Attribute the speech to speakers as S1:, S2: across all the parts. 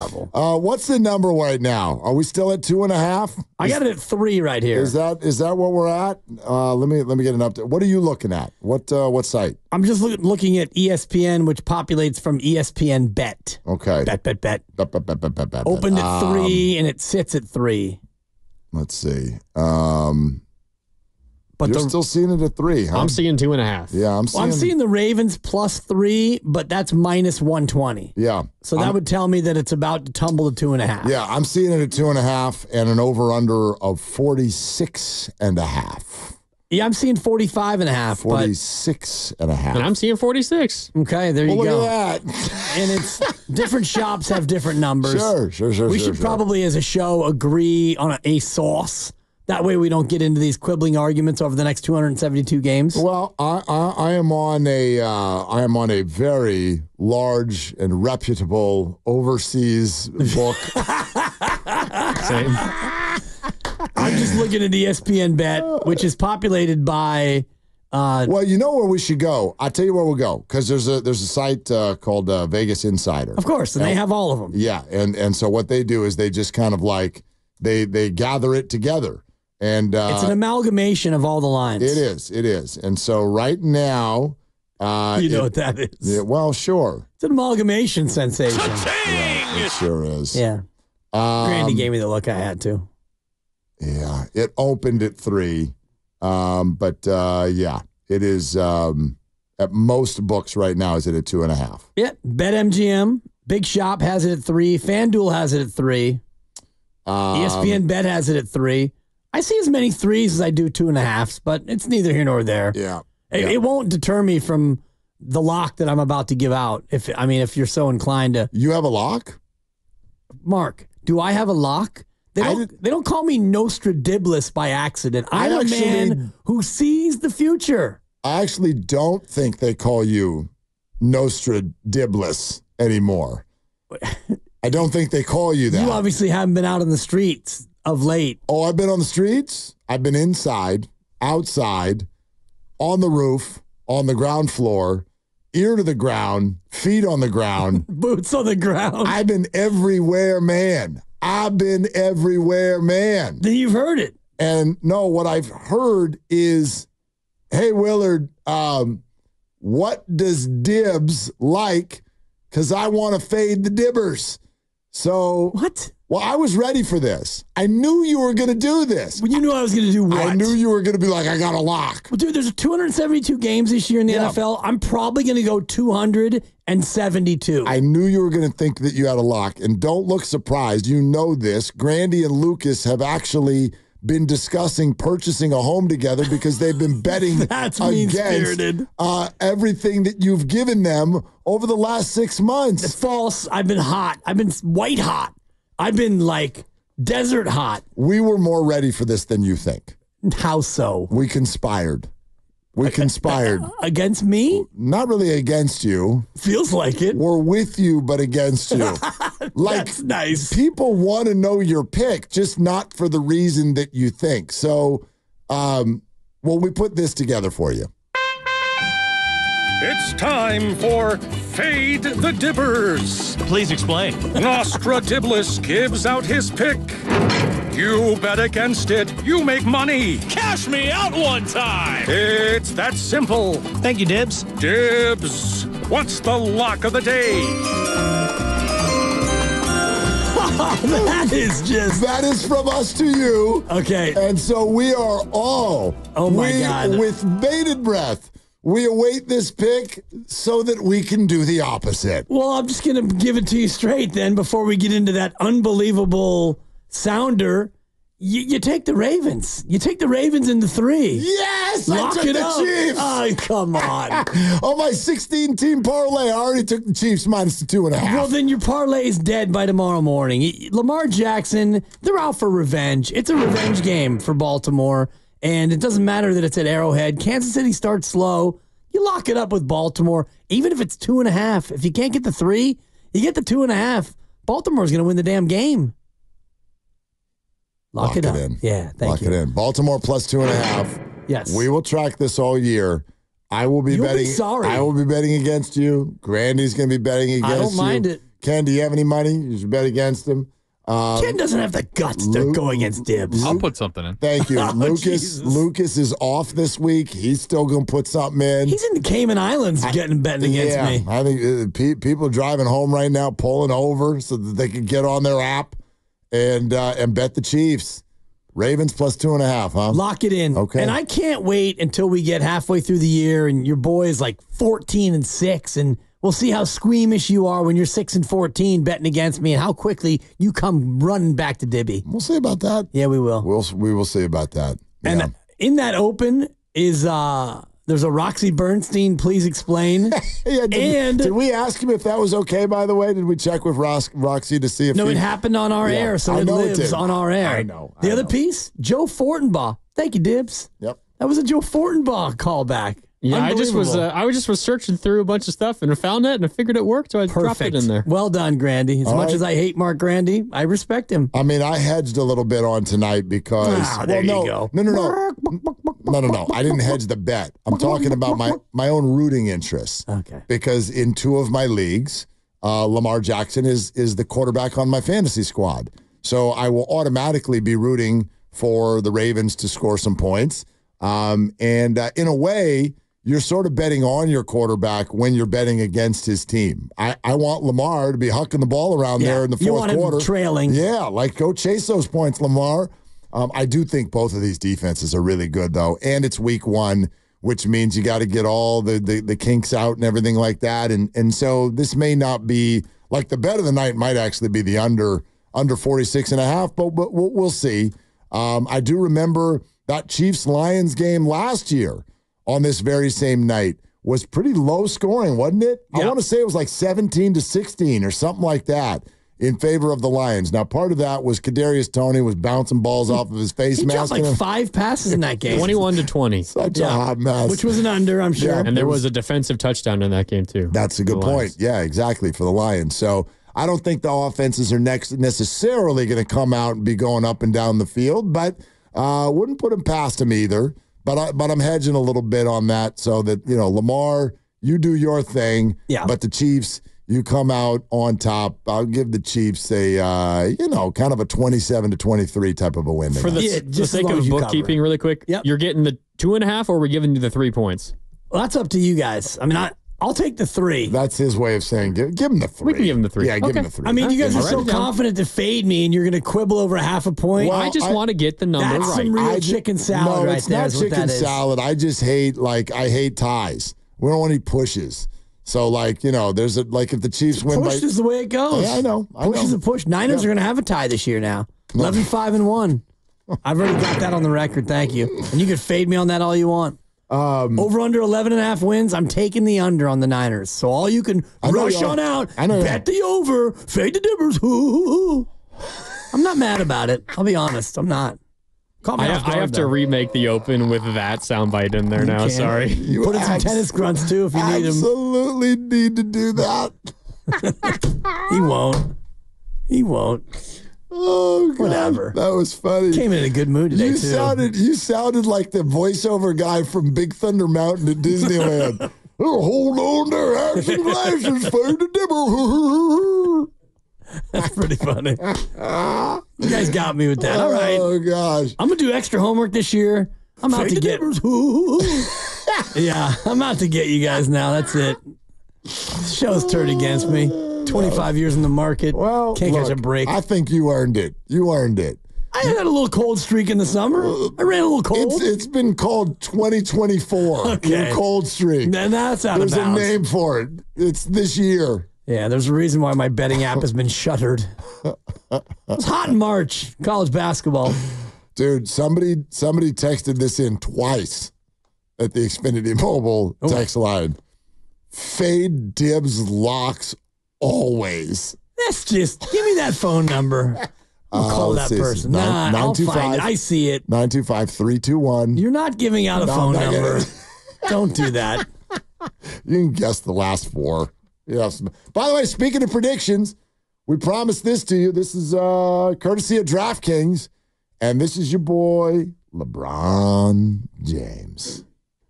S1: What's the number right now? Are we still at 2.5?
S2: I got it at 3 right here.
S1: Is that what we're at? Let me get an update. What are you looking at? What site?
S2: I'm just looking at ESPN, which populates from ESPN Bet.
S1: Okay.
S2: Bet.
S1: Bet.
S2: Opened at 3 and it sits at 3.
S1: Let's see.
S2: But
S1: you're still seeing it at 3, huh?
S3: I'm seeing 2.5.
S1: Yeah,
S2: I'm seeing the Ravens plus 3, but that's minus 120.
S1: Yeah.
S2: So that would tell me that it's about to tumble to 2.5.
S1: Yeah, I'm seeing it at 2.5 and an over-under of 46.5.
S2: Yeah, I'm seeing 45.5.
S1: 46.5.
S3: And I'm seeing 46.
S2: Okay, there you go.
S1: Look at that.
S2: And it's different shops have different numbers.
S1: Sure.
S2: We should probably, as a show, agree on a sauce. That way we don't get into these quibbling arguments over the next 272 games.
S1: Well, I am on a very large and reputable overseas book.
S3: Same.
S2: I'm just looking at ESPN Bet, which is populated by.
S1: Well, you know where we should go. I'll tell you where we'll go because there's a site called Vegas Insider.
S2: Of course, and they have all of them.
S1: Yeah, and so what they do is they just kind of like they gather it together. And
S2: it's an amalgamation of all the lines.
S1: It is. And so right now,
S2: you know what that is.
S1: Yeah, well, sure.
S2: It's an amalgamation sensation.
S1: Yeah, it sure is.
S2: Yeah. Grandy gave me the look I had to.
S1: Yeah, it opened at 3, but yeah, it is at most books right now is it at 2.5.
S2: Yeah, BetMGM, Big Shop has it at 3, FanDuel has it at 3, ESPN Bet has it at 3. I see as many 3s as I do 2.5s, but it's neither here nor there.
S1: Yeah.
S2: It won't deter me from the lock that I'm about to give out. If you're so inclined to.
S1: You have a lock?
S2: Mark, do I have a lock? They don't call me Nostradamus by accident. I'm a man who sees the future.
S1: I actually don't think they call you Nostradamus anymore. I don't think they call you that.
S2: You obviously haven't been out on the streets of late.
S1: Oh, I've been on the streets. I've been inside, outside, on the roof, on the ground floor, ear to the ground, feet on the ground.
S2: Boots on the ground.
S1: I've been everywhere, man. Then
S2: you've heard it.
S1: And no, what I've heard is, hey, Willard, what does Dibbs like? Because I want to fade the Dibbers. So
S2: what?
S1: Well, I was ready for this. I knew you were going to do this.
S2: Well, you knew I was going to do what?
S1: I knew you were going to be like, I got a lock.
S2: Well, dude, there's 272 games this year in the NFL. I'm probably going to go 272.
S1: I knew you were going to think that you had a lock. And don't look surprised. You know this. Grandy and Lucas have actually been discussing purchasing a home together because they've been betting
S2: That's
S1: against everything that you've given them over the last 6 months.
S2: It's false. I've been hot. I've been white hot. I've been like desert hot.
S1: We were more ready for this than you think.
S2: How so?
S1: We conspired.
S2: Against me?
S1: Not really against you.
S2: Feels like it.
S1: We're with you, but against you.
S2: That's nice.
S1: People want to know your pick, just not for the reason that you think. So, we put this together for you.
S4: It's time for Fade the Dibbers.
S5: Please explain.
S4: Nostradamus gives out his pick. You bet against it, you make money.
S5: Cash me out one time.
S4: It's that simple.
S5: Thank you, Dibbs.
S4: Dibbs, what's the lock of the day?
S1: That is from us to you.
S2: Okay.
S1: And so we are all,
S2: God,
S1: with bated breath, we await this pick so that we can do the opposite.
S2: Well, I'm just going to give it to you straight then before we get into that unbelievable sounder. You take the Ravens. You take the Ravens in the 3.
S1: Yes,
S2: Lock
S1: I took the
S2: up.
S1: Chiefs.
S2: Oh, come on.
S1: On my 16-team parlay, I already took the Chiefs minus the 2.5.
S2: Well, then your parlay is dead by tomorrow morning. Lamar Jackson, they're out for revenge. It's a revenge game for Baltimore, and it doesn't matter that it's at Arrowhead. Kansas City starts slow. You lock it up with Baltimore, even if it's 2.5. If you can't get the 3, you get the 2.5. Baltimore's going to win the damn game. Lock it up.
S1: In.
S2: Yeah, thank you.
S1: Lock it in. Baltimore plus 2.5.
S2: Yes.
S1: We will track this all year. I will be betting.
S2: Be sorry.
S1: I will be betting against you. Grandy's going to be betting against you.
S2: I don't mind it.
S1: Ken, do you have any money? You should bet against him.
S2: Ken doesn't have the guts to go against Dibbs.
S3: I'll put something in.
S1: Thank you.
S2: Jesus.
S1: Lucas is off this week. He's still going to put something in.
S2: He's in the Cayman Islands betting against me.
S1: I think people driving home right now pulling over so that they can get on their app and bet the Chiefs. Ravens plus 2.5, huh?
S2: Lock it in.
S1: Okay.
S2: And I can't wait until we get halfway through the year and your boy is like 14-6, and we'll see how squeamish you are when you're 6-14 betting against me, and how quickly you come running back to Dibby.
S1: We'll see about that.
S2: Yeah, we will.
S1: We will see about that.
S2: And
S1: Yeah.
S2: in that open is there's a Roxy Bernstein, please explain.
S1: Yeah, did we ask him if that was okay, by the way? Did we check with Roxy to see if
S2: No, it happened on our air, so
S1: I
S2: it
S1: know it
S2: lives
S1: did.
S2: on our air.
S1: I know.
S2: The other piece, Joe Fortenbaugh. Thank you, Dibbs.
S1: Yep.
S2: That was a Joe Fortenbaugh callback.
S3: Yeah, I just was
S2: Unbelievable.
S3: searching through a bunch of stuff and I found it and I figured it worked, so I dropped it in there.
S2: Well done, Grandy. As much
S1: right.
S2: as I hate Mark Grandy, I respect him.
S1: I mean, I hedged a little bit on tonight because.
S2: There you go.
S1: No. I didn't hedge the bet. I'm talking about my own rooting interests.
S2: Okay.
S1: Because in 2 of my leagues, Lamar Jackson is the quarterback on my fantasy squad. So I will automatically be rooting for the Ravens to score some points. And in a way, you're sort of betting on your quarterback when you're betting against his team. I want Lamar to be hucking the ball around there in the
S2: you
S1: fourth
S2: want him
S1: quarter.
S2: trailing.
S1: Yeah, like go chase those points, Lamar. I do think both of these defenses are really good, though. And it's week 1, which means you got to get all the kinks out and everything like that. And so this may not be, like the bet of the night might actually be the under 46.5, but we'll see. I do remember that Chiefs-Lions game last year on this very same night was pretty low scoring, wasn't it?
S2: Yeah.
S1: I want to say it was like 17-16 or something like that in favor of the Lions. Now, part of that was Kadarius Toney was bouncing balls off of his face
S2: He
S1: mask.
S2: dropped like 5 passes in that game.
S3: 21-20.
S1: Such a hot mess.
S2: Which was an under, I'm sure.
S1: Yeah.
S3: And there was a defensive touchdown in that game, too.
S1: That's a good
S3: The
S1: point.
S3: Lions.
S1: Yeah, exactly, for the Lions. So I don't think the offenses are necessarily going to come out and be going up and down the field, but wouldn't put them past them either. But I'm hedging a little bit on that so that, Lamar, you do your thing.
S2: Yeah.
S1: But the Chiefs, you come out on top. I'll give the Chiefs a, kind of a 27-23 type of a win.
S3: For the
S2: just as
S3: sake
S2: long
S3: of
S2: as you
S3: bookkeeping,
S2: cover.
S3: really quick,
S2: Yep.
S3: you're getting the 2.5 or we're giving you the 3 points?
S2: Well, that's up to you guys. I mean, I'll take the 3.
S1: That's his way of saying give him the 3.
S3: We can give him the 3.
S1: Yeah, give him
S3: Okay.
S1: the 3.
S2: I mean, you guys are so
S3: Write it down.
S2: confident to fade me, and you're going to quibble over a half a point.
S1: Well,
S3: I just want to get the number
S2: That's
S3: right.
S2: some real chicken salad
S1: no,
S2: right
S1: it's
S2: there.
S1: not
S2: is what
S1: chicken
S2: that is.
S1: salad. I just hate I hate ties. We don't want any pushes. So there's if the Chiefs win
S2: Push is the way it goes.
S1: Yeah, I know.
S2: Push is a push. Niners are going to have a tie this year now. 11-5-1. I've already got that on the record. Thank you. And you can fade me on that all you want. Over under 11.5 wins. I'm taking the under on the Niners. So all you can rush on out, bet the over, fade the Dibbers. I'm not mad about it. I'll be honest. I'm not. Caught me off
S3: I
S2: guard,
S3: have to
S2: though.
S3: remake the open with that soundbite in there now.
S2: can.
S3: Sorry.
S1: You
S2: Put in some tennis grunts too if you need them.
S1: absolutely need to do that.
S2: He won't.
S1: Oh, God.
S2: Whatever.
S1: That was funny.
S2: Came in a good mood today,
S1: You
S2: too.
S1: sounded like the voiceover guy from Big Thunder Mountain at Disneyland. Oh, hold on there, have some glasses, fade the dibber.
S2: That's pretty funny. You guys got me with that. All right.
S1: Oh, gosh.
S2: I'm going to do extra homework this year. I'm out to get. Yeah, I'm out to get you guys now. That's it. Show's turned against me. 25 years in the market.
S1: Well,
S2: Can't catch a
S1: look,
S2: break.
S1: I think you earned it. You earned it.
S2: I had a little cold streak in the summer. I ran a little cold.
S1: It's been called 2024.
S2: Okay.
S1: Your cold streak.
S2: And that's out
S1: There's
S2: of
S1: a
S2: bounds.
S1: name for it. It's this year.
S2: Yeah, there's a reason why my betting app has been shuttered. It's hot in March, college basketball.
S1: Dude, somebody texted this in twice at the Xfinity Mobile text line. Fade Dibbs locks always.
S2: That's just, give me that phone number. I'll call
S1: let's
S2: that
S1: see.
S2: person.
S1: Nine-
S2: I'll
S1: 925.
S2: find it. I see it.
S1: 925-321.
S2: You're not giving out a phone
S1: I'm not
S2: number.
S1: gonna-
S2: Don't do that.
S1: You can guess the last 4. Yes. By the way, speaking of predictions, we promised this to you. This is courtesy of DraftKings, and this is your boy, LeBron James.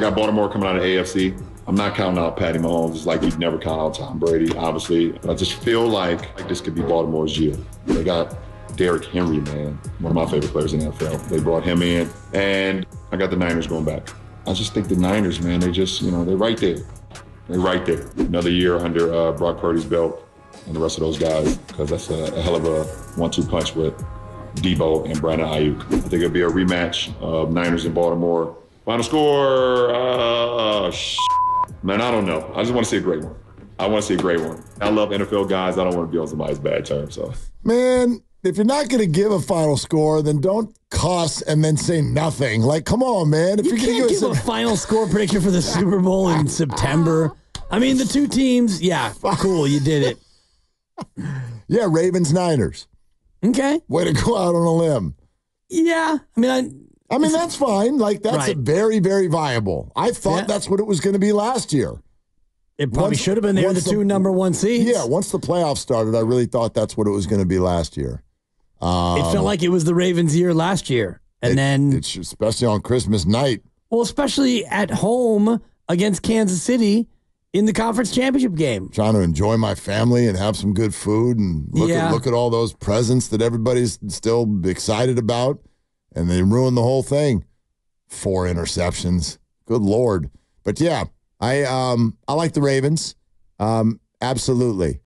S6: got Baltimore coming out of AFC. I'm not counting out Patty Mahomes. It's like we'd never count out Tom Brady, obviously. But I just feel like this could be Baltimore's year. They got Derrick Henry, man, one of my favorite players in the NFL. They brought him in, and I got the Niners going back. I just think the Niners, man, they just, they're right there. They're right there. Another year under Brock Purdy's belt and the rest of those guys, because that's a hell of a 1-2 punch with Debo and Brandon Ayuk. I think it'll be a rematch of Niners and Baltimore. Final score, man, I don't know. I just want to see a great one. I want to see a great one. I love NFL guys. I don't want to be on somebody's bad terms. So,
S1: man, if you're not going to give a final score, then don't cuss and then say nothing. Like, come on, man. If
S2: you
S1: you're
S2: can't give a final score prediction for the Super Bowl in September. I mean, the two teams, yeah, cool, you did it.
S1: Yeah, Ravens-Niners.
S2: Okay.
S1: Way to go out on a limb.
S2: Yeah.
S1: I mean, that's fine. Like, that's
S2: right.
S1: very, very viable. I thought that's what it was going to be last year.
S2: It probably should have been. They were the two number one seeds.
S1: Yeah, once the playoffs started, I really thought that's what it was going to be last year.
S2: It felt like it was the Ravens' year last year. And then,
S1: it's especially on Christmas night.
S2: Well, especially at home against Kansas City in the conference championship game.
S1: Trying to enjoy my family and have some good food and look at all those presents that everybody's still excited about. And they ruined the whole thing. 4 interceptions. Good Lord. But yeah, I like the Ravens. Absolutely.